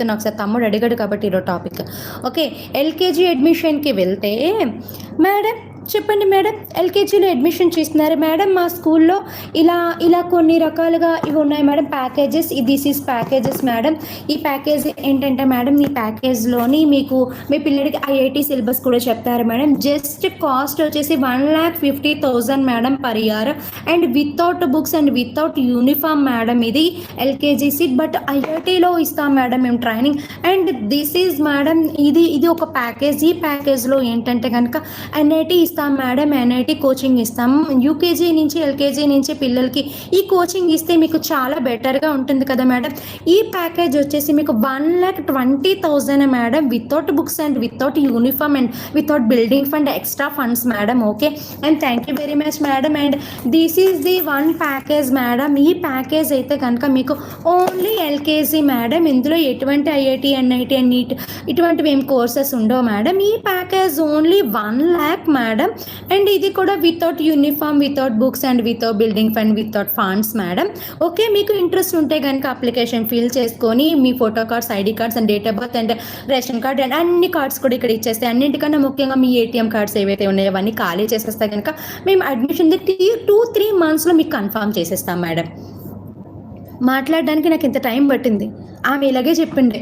చెప్తున్నా ఒకసారి, తమ్ముడు అడిగాడు కాబట్టి ఈరోజు టాపిక్. ఓకే, ఎల్కేజీ అడ్మిషన్కి వెళ్తే, మేడం చెప్పండి మేడం, ఎల్కేజీలో అడ్మిషన్ చేస్తున్నారు మేడం, మా స్కూల్లో ఇలా ఇలా కొన్ని రకాలుగా ఇవి ఉన్నాయి madam, packages, this is packages madam. ఈ ప్యాకేజ్ ఏంటంటే మేడం, ఈ ప్యాకేజ్లోని మీకు మీ పిల్లడికి ఐఐటి సిలబస్ కూడా చెప్తారు మేడం. జస్ట్ కాస్ట్ వచ్చేసి 1,50,000 madam per year, and without books and without uniform madam. ఇది ఎల్కేజీ సీట్, బట్ ఐఐటీలో ఇస్తాం మేడం మేము training. And this is madam, ఇది ఒక ప్యాకేజ్. ఈ ప్యాకేజ్లో ఏంటంటే కనుక ఎన్ఐటి ఇస్తాం మేడం, ఎన్ఐటి కోచింగ్ ఇస్తాం. యూకేజీ నుంచి ఎల్కేజీ నుంచి పిల్లలకి ఈ కోచింగ్ ఇస్తే మీకు చాలా బెటర్గా ఉంటుంది కదా మేడం. ఈ ప్యాకేజ్ వచ్చేసి మీకు 1,20,000 madam, without books and without uniform and without building fund, extra funds మేడం. Okay, and thank you very much madam. And this is the one package madam. ఈ ప్యాకేజ్ అయితే కనుక మీకు ఓన్లీ ఎల్కేజీ మేడం. ఇందులో ఎటువంటి IIT, NIT and neat ఇటువంటివి ఏం courses ఉండవు మేడం. ఈ ప్యాకేజ్ ఓన్లీ 1 lakh మేడం. అండ్ ఇది కూడా without uniform, without books and without building fund, without funds మేడం. ఓకే, మీకు ఇంట్రెస్ట్ ఉంటే కనుక అప్లికేషన్ ఫిల్ చేసుకొని మీ photo cards, ID cards and date of birth and ration card and అన్ని కార్డ్స్ కూడా ఇక్కడ ఇచ్చేస్తే, అన్నింటికన్నా ముఖ్యంగా మీ ఏటీఎం కార్డ్స్ ఏవైతే ఉన్నాయో అవన్నీ ఖాళీ చేసేస్తే కనుక మేము అడ్మిషన్ 2-3 monthsలో మీకు కన్ఫర్మ్ చేసేస్తాం మేడం. మాట్లాడడానికి నాకు ఇంత టైం పట్టింది, ఆమె ఇలాగే చెప్పిండే.